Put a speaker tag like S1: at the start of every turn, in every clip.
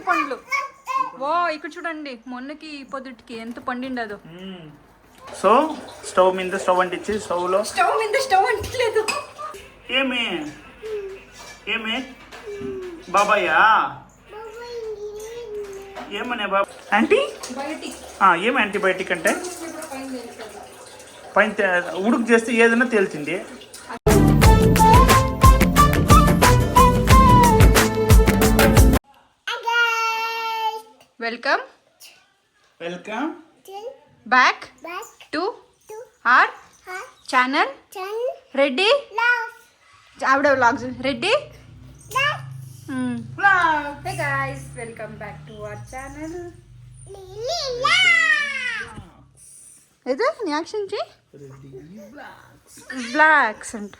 S1: పండ్లు. ఓ ఇక్కడ చూడండి, మొన్నకి పొద్దుటికి ఎంత పండిండదు.
S2: సో స్టవ్ మీద స్టవ్ అంటించి స్టవ్
S1: అంటలేదు.
S2: ఏమి ఏమి బాబాయ్యా ఏమనే బాబా ఆంటీ ఏమి యాంటీబయాటిక్ అంటే పైన ఉడుకు చేస్తే ఏదైనా తేల్చింది.
S1: Welcome back to our channel Reddy ఆవిడ vlogs Reddy. Hey guys, welcome back to our channel. ఏదో నీ యాక్షన్ చే బ్లాగ్స్ అంట.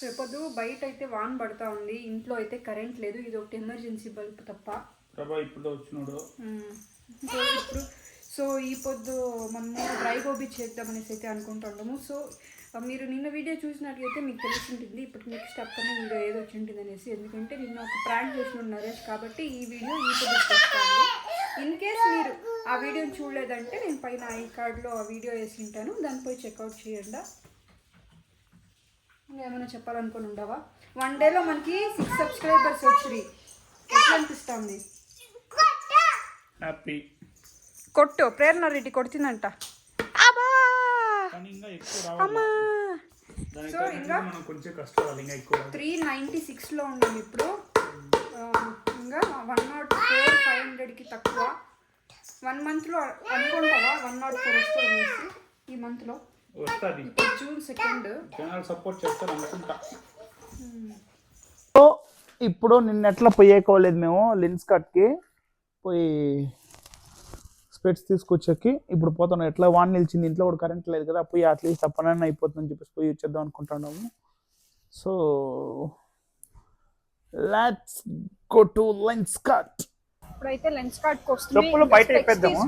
S1: రేపొద్దు బయట అయితే వాన్ పడతా ఉంది, ఇంట్లో అయితే కరెంట్ లేదు. ఇది ఒకటి ఎమర్జెన్సీ బల్బ్ తప్ప.
S2: ఇప్పుడు
S1: సో ఈ పొద్దు మనము డ్రై గోబీ చేద్దామనేసి అయితే అనుకుంటున్నాము. సో మీరు నిన్న వీడియో చూసినట్లయితే మీకు తెలిసి ఉంటుంది ఇప్పుడు నెక్స్ట్ అప్కమింగ్ వీడియో ఏదో వచ్చి ఉంటుంది అనేసి. ఎందుకంటే నిన్న ఒక ప్రాంక్ చేసిన నరేష్ కాబట్టి ఈ వీడియో ఈ పొద్దు వస్తుంది. ఇన్ కేస్ మీరు ఆ వీడియోని చూడలేదంటే నేను పైన ఐ కార్డ్లో ఆ వీడియో వేసి ఉంటాను, దానిపై చెక్అవుట్ చేయండి. ఏమైనా చెప్పాలనుకుని ఉండవా? 1 డేలో మనకి 6 సబ్స్క్రైబర్స్ వచ్చి ఎట్లా అనిపిస్తుంది?
S2: హ్యాపీ.
S1: కొట్టు ప్రేరణ రెడ్డి కొడుతుందంట. సో ఇంకా 396లో ఉన్నాం ఇప్పుడు. ఇంకా 104 500కి తక్కువ. 1 మంత్లో అనుకుంటావా 104 వస్తుంది ఈ మంత్లో. జూన్ 2
S2: సపోర్ట్ చేస్తారు అనుకుంటా. సో ఇప్పుడు నిన్న ఎట్లా పోయేకోలేదు మేము లెన్స్ కట్కి పోయి స్పెట్స్ తీసుకొచ్చాకి ఇప్పుడు పోతున్నాం. ఎట్లా వాన్ నిలిచింది, ఇంట్లో కూడా కరెంట్ లేదు కదా, పోయి అట్లీస్ట్ ఆ పని అయిపోతుందని చెప్పేసి పోయి వచ్చేద్దాం అనుకుంటున్నాము. So let's go to lens cut.
S1: ఇప్పుడైతే లెన్స్ కట్కి వస్తుంది.
S2: బయట అయిపోద్దాము.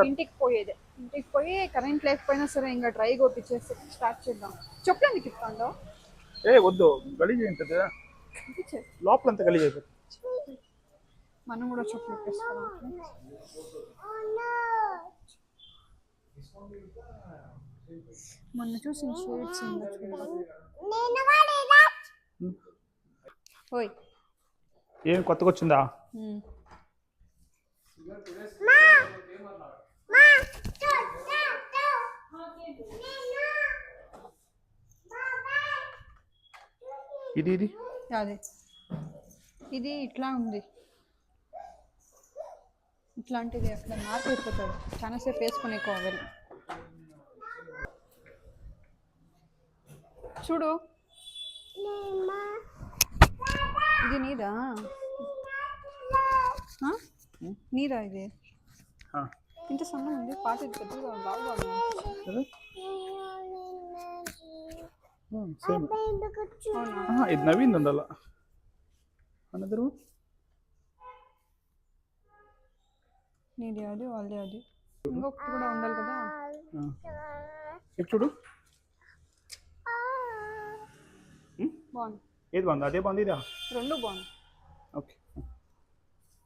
S1: ఇంటికి పోయి కరెంట్ లేకపోయినా సరే ఇంకా డ్రై గోపిచ్చేసి స్టార్ట్ చేద్దాం. చెప్పులు ఎందుకు ఇస్తాండో?
S2: వద్దు, గలీజ్ ఉంటుంది లోపలంతా గలీజ్ అయిపోతుంది.
S1: మనం కూడా చెప్పులు ఇప్పేస్తాం. మొన్న చూసిన షేడ్స్ ఓయ్
S2: ఏం కొత్తగా వచ్చిందా? ఇది
S1: అదే ఇది ఇట్లా ఉంది, ఇట్లాంటిది అక్కడ మార్పు అయిపోతుంది. చాలా సేపు వేసుకునే కోవాలి. చూడు ఇది నీదా నీదా? ఇది ఇంత సన్నం ఉంది, పాత పెద్దగా బాగా
S2: ఇది నవీంది ఉండాల అన్నదరు.
S1: నీది అది వాళ్ళది అది ఇంకొకటి కూడా ఉండాలి కదా.
S2: చూడు
S1: బాగుంది.
S2: ఏది బాగుంది? అదే బాగుంది, ఇదా?
S1: రెండు బాగుంది.
S2: ఓకే,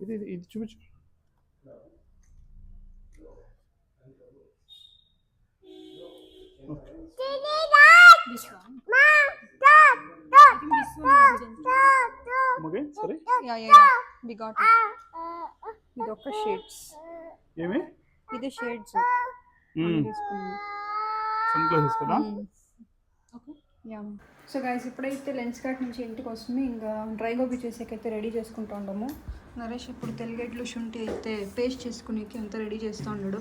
S2: ఇది ఇది చూపించు.
S1: ఇది ఒక షేడ్స్.
S2: ఏమి
S1: ఇది షేడ్స్ సో గైస్ ఇప్పుడైతే లెన్స్ కట్ నుంచి ఇంటికి వస్తుంది. ఇంకా డ్రై గోబీ చేసేకైతే రెడీ చేసుకుంటూ ఉండము. నరేష్ ఇప్పుడు తెల్లగడ్డలు శుంఠి అయితే పేస్ట్ చేసుకునేకి అంతా రెడీ చేస్తూ ఉన్నాడు.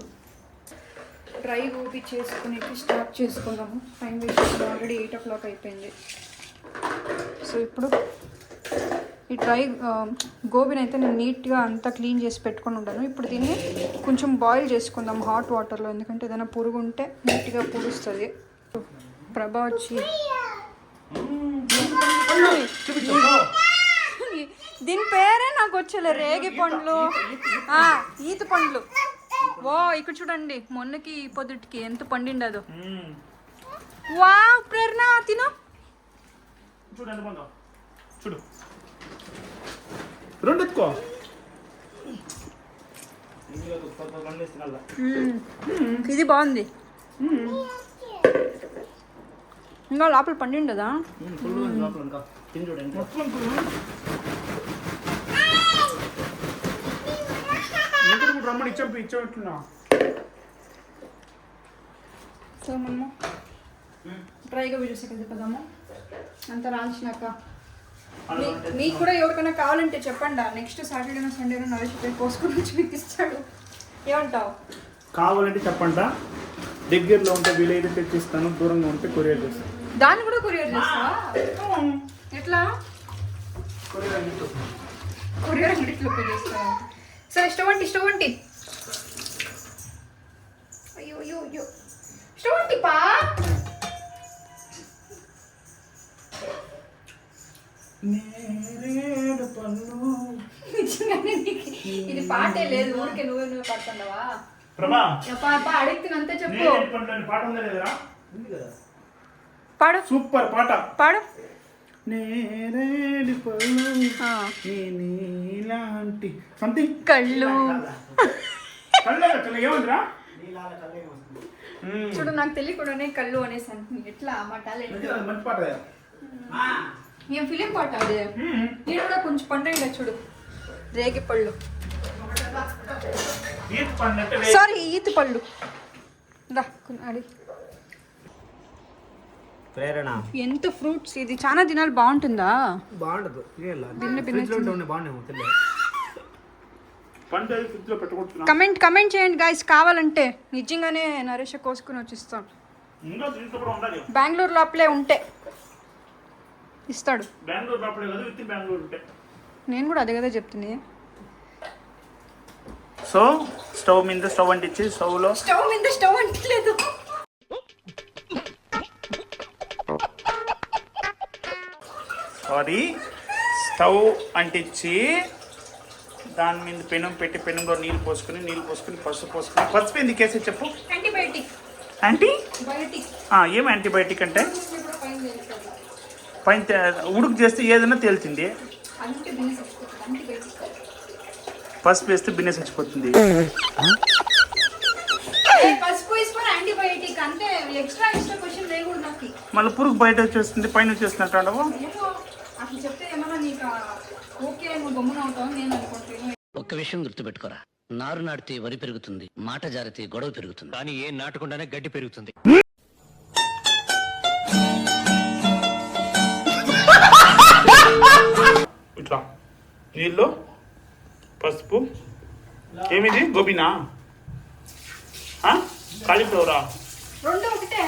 S1: డ్రై గోబీ చేసుకునేకి స్టార్ట్ చేసుకున్నాము. టైం వేస్ట్, ఆల్రెడీ 8 o'clock అయిపోయింది. సో ఇప్పుడు ఈ డ్రై గోబీని అయితే నేను నీట్గా అంతా క్లీన్ చేసి పెట్టుకొని ఉంటాను. ఇప్పుడు దీన్ని కొంచెం బాయిల్ చేసుకుందాం హాట్ వాటర్లో, ఎందుకంటే ఏదైనా పురుగు ఉంటే నీట్గా పూడుస్తుంది. ప్రభా వచ్చి దీని పేరే నాకు వచ్చలే, రేగి పండ్లు, ఈత పండ్లు. ఓ ఇక్కడ చూడండి, మొన్నకి పొద్దుటికి ఎంత పండిండదు. వా ప్రేరణ తిను.
S2: చూడు రెండు ఎత్తుకో.
S1: ఇది బాగుంది. ఇంకా లోపల పండిండదా?
S2: రమ్మని ఇచ్చేట్టున్నా.
S1: సో మనము డ్రైగా వీడియోస్ ఎక్కడ చెప్పదాము అంతా రాల్చినాక మీకు కూడా ఎవరికైనా కావాలంటే చెప్పండి. నెక్స్ట్ సాటర్డేనో సండేనో నరేష్ కోసుకొని వచ్చి మీకు ఇస్తాడు. ఏమంటావు?
S2: కావాలంటే చెప్పండి. దగ్గరలో ఉంటే వీలైతే తెచ్చిస్తాను, దూరంగా ఉంటే కొరియర్ చేస్తాను.
S1: దాన్ని కూడా కొరియర్ చేస్తావా? ఎట్లా? కొరియర్ అంగడిలో పే చేస్తావా? సరే స్టవ్ వంటి అయ్యో అయ్యో అయ్యో స్టవ్ వంటి పా. ఇది పాటే లేదు, ఊరికే నువ్వే పాడుతున్నావా? అడిగితే చెప్పు. పాడు.
S2: సూపర్ పాట
S1: పాడు.
S2: సంథింగ్
S1: కళ్ళు
S2: ఏమంటారా?
S1: చూడు, నాకు తెలియకుండానే కళ్ళు అనేసి అంటుంది. ఎట్లా మా టాలెంట్.
S2: మంచి పాట.
S1: ఏం ఫిలిం పాట అదే. నేను కూడా కొంచెం పండుగ చూడు. రేగి పళ్ళు, సారీ ఈత పళ్ళు. అడి
S3: ప్రేరణ
S1: ఎంత ఫ్రూట్స్. ఇది చాలా దినాలు బాగుంటుందా?
S3: బాగుండదు.
S1: కమెంట్ చేయండి గైస్ కావాలంటే. నిజంగానే నరేష్ కోసుకుని వచ్చిస్తాం. బెంగళూరు లోపలే ఉంటే ఇస్తాడు. నేను కూడా అదే కదా చెప్తుంది.
S2: సో స్టవ్ మీద స్టవ్ అంటించి స్టవ్
S1: మీద స్టవ్ అంటలేదు.
S2: సారీ, స్టవ్ అంటించి దాని మీద పెనం పెట్టి పెనంలో నీళ్ళు పోసుకుని పసుపు ఎందుకు వేసే చెప్పు.
S1: యాంటీబయాటిక్.
S2: ఏం యాంటీబయాటిక్ అంటే పైన ఉడుకు చేస్తే ఏదైనా తేలుతుంది. పసుపు వేస్తే బిన్నె చచ్చిపోతుంది. మళ్ళీ పురుగు బయట వచ్చేస్తుంది, పైన వచ్చేస్తున్నట్టు.
S4: ఒక్క విషయం గుర్తుపెట్టుకోరా, నారు నాటితే వరి పెరుగుతుంది, మాట జారితే గొడవ పెరుగుతుంది, కానీ ఏ నాటకుండానే గడ్డి పెరుగుతుంది.
S2: ఇట్లా నీళ్ళు, పసుపు. ఏమిది? గోబీనా? కాలీఫ్లవరా?
S1: రెండు ఒకటే.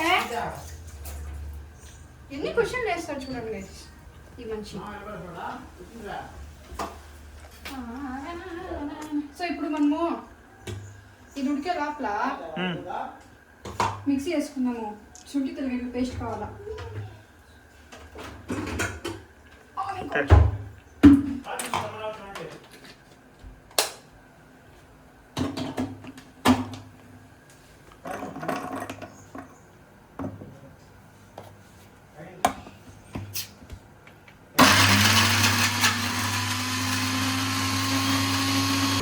S1: ఎన్ని క్వశ్చన్లు వేస్తాడు చూడండి గైస్ ఈ మనిషి. సో ఇప్పుడు మనము ఇది ఉడికే లోపల మిక్సీ వేసుకుందాము. శుంఠి తెల్లగడ్డల పేస్ట్ కావాలా?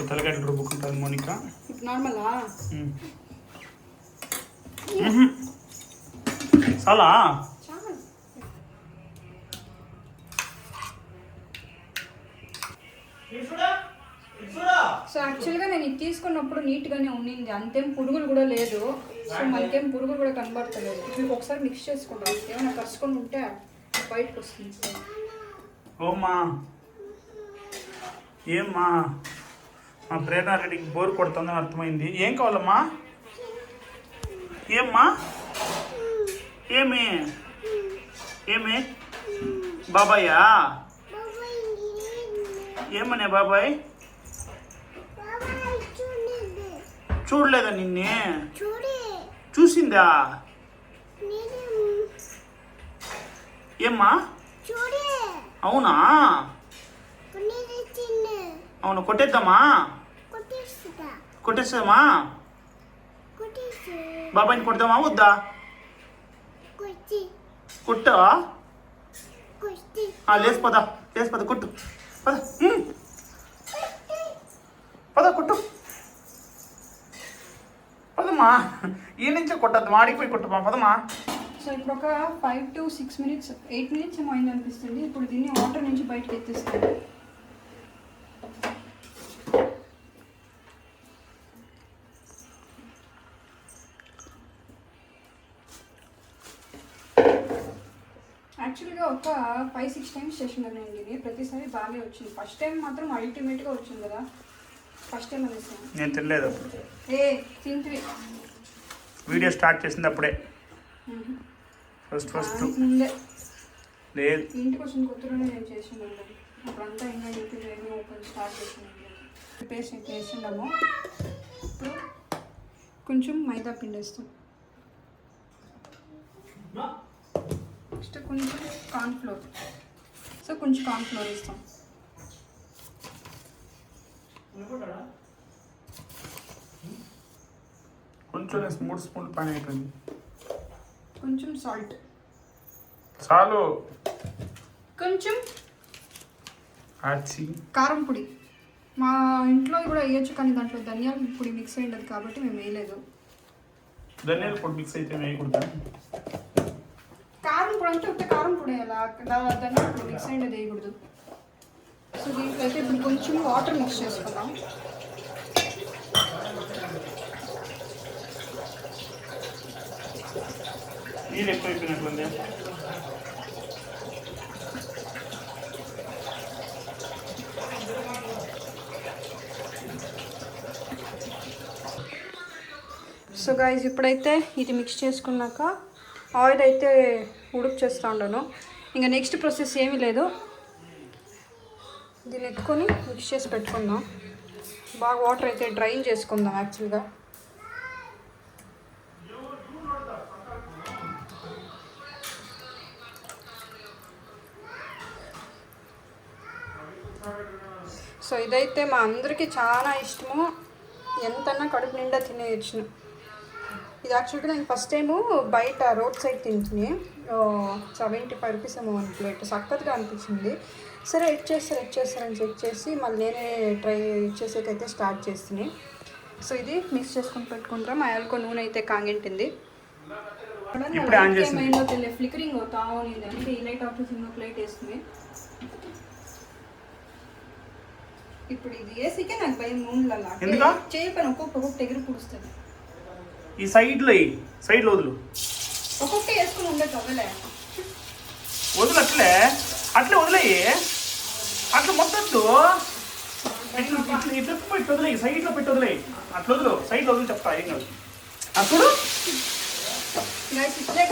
S2: తెల్లగడ్డలు రుబ్బుకుంటుంది మోనికా.
S1: నార్మలా?
S2: చాలా
S1: సో యాక్చువల్గా నేను ఇది తీసుకున్నప్పుడు నీట్గానే ఉండింది, అంతేం పురుగులు కూడా లేదు. సో మనకేం పురుగులు కూడా కనబడతలేదు. మీకు ఒకసారి మిక్స్ చేసుకుంటాం, ఏమైనా కలుసుకొని ఉంటే బయటకు వస్తుంది.
S2: ఓమ్మా, ఏమ్మా మా ప్రేరణ రెడ్డికి బోర్ కొడుతుందని అర్థమైంది. ఏం కావాలమ్మా? ఏమ్మా? ఏమి ఏమి బాబాయ్యా? ఏమనే బాబాయ్? చూడలేదా నిన్నే? చూసిందా? ఏమ్మా? అవునా? అవును, కొట్టేద్దామా? కొట్టేస్తామా? బాబాయ్ని కొడదామా వద్దా? కొట్టా? లేచిపోదా, కొట్టు పద. కొట్టద్దు మాడిపోయి కొట్టు పదమా.
S1: సో ఇప్పుడు ఒక 5 to 6 minutes 8 minutes ఏమో అయింది అనిపిస్తుంది. ఇప్పుడు దీన్ని వాటర్ నుంచి బయటకు ఎత్తిస్తాను. యాక్చువల్గా ఒక 5-6 times చేసిందండి ఇది. ప్రతిసారి బాగా వచ్చింది. ఫస్ట్ టైం మాత్రం అల్టిమేట్గా వచ్చింది కదా. ఫస్ట్ టైం అనేసి
S2: నేను తినలేదు అప్పుడు.
S1: తింటివి
S2: వీడియో స్టార్ట్ చేసింది అప్పుడే. ఫస్ట్
S1: ముందే
S2: లేదు,
S1: ఇంటికి వచ్చిన కొత్తలోనే నేను చేసిందండి. అప్పుడంతా ఇంకా యూట్యూబ్ ఏమీ ఓపెన్ స్టార్ట్ చేసింది. పేస్ట్ అయితే వేసిండాము. ఇప్పుడు కొంచెం మైదా పిండి వేస్తాం. నెక్స్ట్ కొంచెం కార్న్ఫ్లోర్. సో కొంచెం కార్న్ఫ్లోర్ వేస్తాం.
S2: కొంచెం 3 స్పూన్లు పైన అయిపోయింది.
S1: కొంచెం సాల్ట్.
S2: చాలు.
S1: కొంచెం
S2: ఆచి
S1: కారం పొడి. మా ఇంట్లో కూడా వేయచ్చు, కానీ దాంట్లో ధనియాల పొడి మిక్స్ అయ్యింది కాబట్టి మేము వేయలేదు.
S2: ధనియాల పొడి మిక్స్ అయితే వేయకూడదా?
S1: కారం పొడి అంటే ఉత్త కారం పొడి వేయాలా, ధనియాల పొడి మిక్స్ అయ్యింది వేయకూడదు. సో దీంట్లో అయితే ఇప్పుడు కొంచెం వాటర్ మిక్స్ చేసుకుందాం.
S2: నీళ్ళు ఎక్కువ అయిపోయినట్లుంది.
S1: సో గైస్ ఇప్పుడైతే ఇది మిక్స్ చేసుకున్నాక ఆయిల్ అయితే ఉడుకు చేస్తూ ఉండను. ఇంకా నెక్స్ట్ ప్రాసెస్ ఏమీ లేదు. దీన్ని ఎత్తుకొని మిక్స్ చేసి పెట్టుకుందాం. బాగా వాటర్ అయితే డ్రైన్ చేసుకుందాం. యాక్చువల్గా సో ఇదైతే మా అందరికీ చాలా ఇష్టము. ఎంతన్నా కడుపు నిండా తినేయచ్చు. ఇది యాక్చువల్గా నేను ఫస్ట్ టైము బయట రోడ్ సైడ్ తింటుని 75 rupees ఏమో 1 plate. సక్కత్గా అనిపించింది. సరే ఎడ్ చేస్తారని చెక్ చేసి మళ్ళీ నేనే ట్రై చేసేకైతే స్టార్ట్ చేస్తుంది. సో ఇది మిక్స్ చేసుకొని పెట్టుకుంటాం. మా యాల్కో నూనె అయితే కాగింటింది. ఏమైందో తెలియదు, ఫ్లికరింగ్ అవుతా ఉంది. అంటే ఈ లైట్ ఆఫ్ చేసి ఇంకో ప్లేట్ వేసుకుని ఇప్పుడు ఇది వేసికే నాకు భయం. నూనెలలా చేయి పని ఒక్కొక్కటి ఎగిరి పుడుస్తుంది.
S2: ఈ సైడ్లో వదులు.
S1: ఒక్కొక్కటి వేసుకుని ఉండదు అవ్వలే.
S2: వదులు అట్లే వదిలేయి. అట్లా మొత్తం ఇట్లా పెట్టి వదిలేయి. సైడ్లో పెట్టి వదిలేయి. అట్లా వదులు. సైడ్లో వదిలి చెప్తా ఏం కాదు. అప్పుడు
S1: ఇట్లే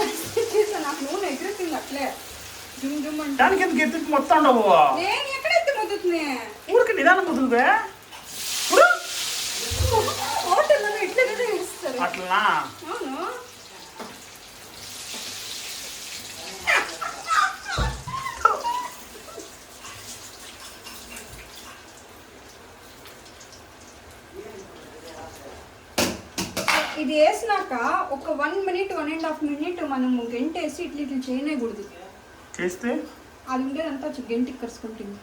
S1: చేస్తా. నాకు నూనె ఎగురుతుంది అట్లే జుమ్ జుమ్ అంటే.
S2: దానికి ఎందుకు ఎత్తుకు మొత్తం ఉండవు?
S1: నేను ఎక్కడ ఎత్తి మొత్తుతుంది?
S2: ఊరికి నిదానం వదులువే.
S1: హోటల్లో ఇట్లా కదా వేస్తారు.
S2: అట్లా
S1: అవును. ఇది వేసినాక ఒక 1 minute 1.5 minute మనము గంటేసి ఇట్లా చేయనేకూడదు.
S2: చేస్తే
S1: అది ఉండేదంతా గంటికి కరుచుకుంటుంది.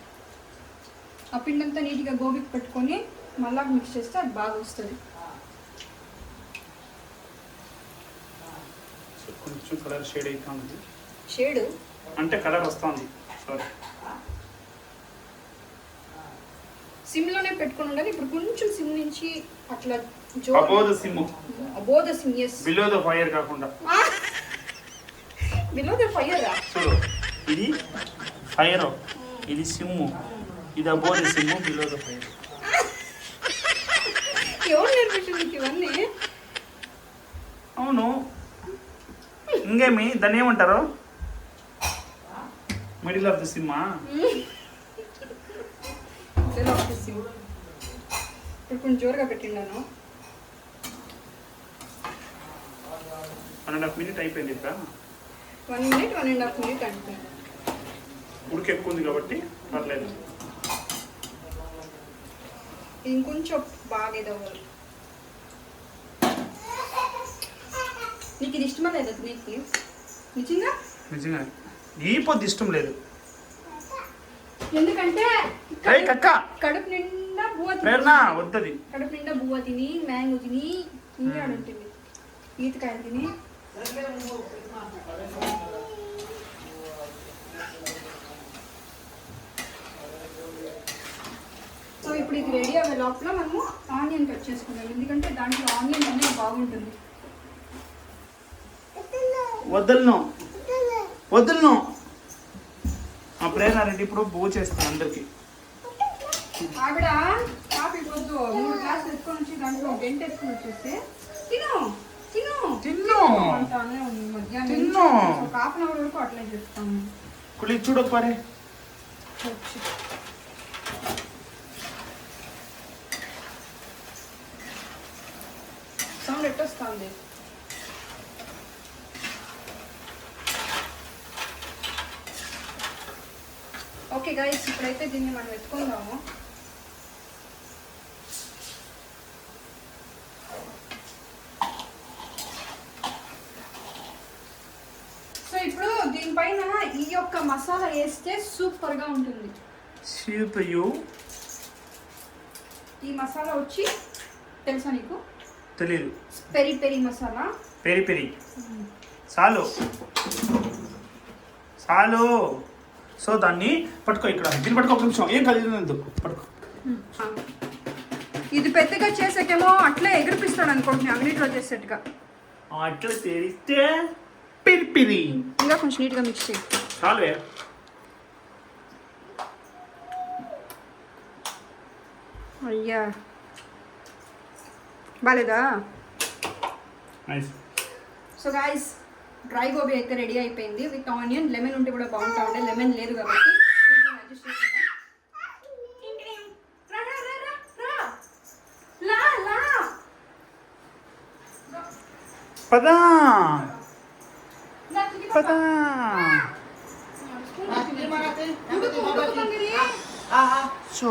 S1: ఆ పిండంతా నీట్గా గోబీకి పెట్టుకొని మళ్ళా మిక్స్ చేస్తే అది బాగా వస్తుంది.
S2: కొంచెం కలర్ షేడ్ అవుతుంది.
S1: షేడ్
S2: అంటే కలర్ వస్తుంది. సారీ,
S1: సిమ్లోనే పెట్టుకుని ఉండాలి. ఇప్పుడు కొంచెం సిమ్ నుంచి అట్లా
S2: above the sim.
S1: Above the sim, yes.
S2: Below the fire కాకుండా.
S1: Below the fire.
S2: చూడు, ఇది ఫైర్, ఇది సిమ్. ఇది above the sim, below the fire.
S1: ఎవరు నేర్పించింది ఇవన్నీ?
S2: అవును, ఇంకేమి దాన్ని ఏమంటారు? మిడిల్ ఆఫ్ ద సిమ్మా?
S1: Middle of the sim. ఇప్పుడు కొంచెం జోరుగా పెట్టిండాను.
S2: 1.5 minute అయిపోయింది. ఇక్కడ
S1: 1 minute 1.5 minute అంటే
S2: ఉడికి ఎక్కువ ఉంది కాబట్టి పర్లేదు.
S1: ఇంకొంచెం బాగా ఎదవ్వాలి. నీకు ఇది ఇష్టమా లేదా? నీకు నిజంగా
S2: ఈ పొద్దు ఇష్టం లేదు.
S1: ఎందుకంటే కడుపు నిండా బువ్వ
S2: తిని వద్దది.
S1: కడుపు నిండా బువ్వ తిని మ్యాంగో తిని ఇంకా ఉంటుంది. ఈతకాయలు తిని. సో ఇప్పుడు ఇది రెడీ అయ్యే లోపల మనము ఆనియన్ కట్ చేసుకుందాం, ఎందుకంటే దాంట్లో ఆనియన్ అనేది బాగుంటుంది.
S2: వదలను మా ప్రేరణారెడ్డి ఇప్పుడు బో చేస్తాను అందరికి.
S1: ఆవిడ కాఫీ పొద్దు 3 గ్లాసులు ఎత్తుకొని వచ్చి దాంట్లో గంట ఎత్తుకొని వచ్చేసి తిను తిను
S2: తిన్ను
S1: అంటానే ఉంది. మధ్యాహ్నం
S2: తిన్ను
S1: ఒక హాఫ్ అన్ అవర్ వరకు అట్లే చేస్తాము.
S2: కులి చూడకపోరే
S1: సౌండ్ ఎట్టొస్తుంది. ఓకే గైస్, ఇప్పుడైతే దీన్ని మనం ఎత్తుకుందాము. సో ఇప్పుడు దీనిపైన ఈ యొక్క మసాలా వేస్తే సూపర్గా ఉంటుంది. ఈ మసాలా వచ్చి తెలుసా నీకు?
S2: తెలీదు.
S1: Peri peri masala.
S2: Peri peri చాలు చాలు. సో దాన్ని పట్టుకో, ఇక్కడ దీన్ని పట్టుకో, ఒక నిమిషం, ఏం కలిగింది పట్టుకో.
S1: ఇది పెద్దగా చేసాకేమో అట్లే ఎగిరిపిస్తాడు అనుకుంటున్నాను, అంగడిలో చేసేట్టుగా.
S2: అట్లా తెరిస్తే పెరి పెరి.
S1: ఇంకా కొంచెం నీట్గా మిక్స్ చేయి.
S2: చాలువే.
S1: అయ్యా బాలేదా?
S2: Nice.
S1: So guys, dry gobi అయితే రెడీ అయిపోయింది విత్ ఆనియన్. లెమన్ ఉంటే కూడా బాగుంటా ఉండే, లెమన్ లేదు కాబట్టి అడ్జస్ట్ చేసుకున్నాం.
S2: పదా పదా. సో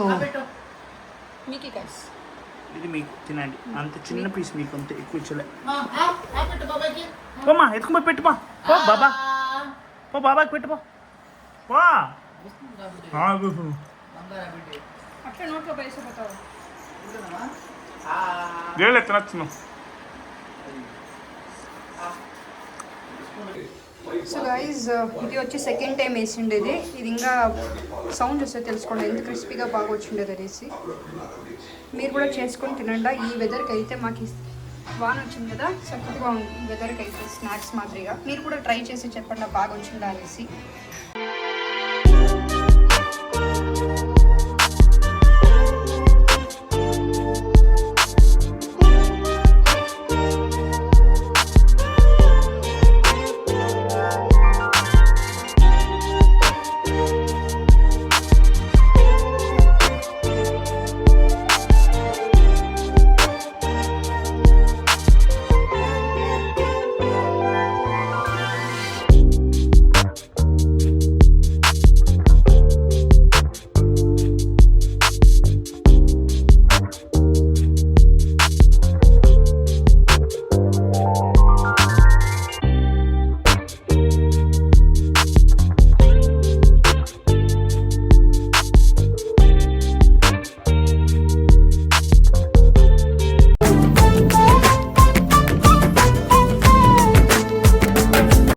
S1: మీకు గైస్
S2: ఇది మీకు తినండి, అంత చిన్న పీస్ మీకు, అంత ఎక్కువ ఇచ్చలే. పోమ్మా ఎత్తుకుపోయి పెట్టుమా. పో బాబా, పో బాబాకి పెట్టుపో. వా
S1: అట్లా నోట్లో వేసిపోతావు.
S2: గేలు ఎత్తనొచ్చు.
S1: సో గైజ్, ఇది వచ్చి సెకండ్ టైం వేసిండేది. ఇది ఇంకా సౌండ్ వస్తే తెలుసుకోండి ఎంత క్రిస్పీగా బాగా వచ్చిండేది అనేసి. మీరు కూడా చేసుకొని తినండి. ఈ వెదర్కి అయితే మాకు వాన వచ్చింది కదా, చక్కగా ఉంది వెదర్కి అయితే. స్నాక్స్ మాదిరిగా మీరు కూడా ట్రై చేసి చెప్పండి బాగా వచ్చిందా అనేసి.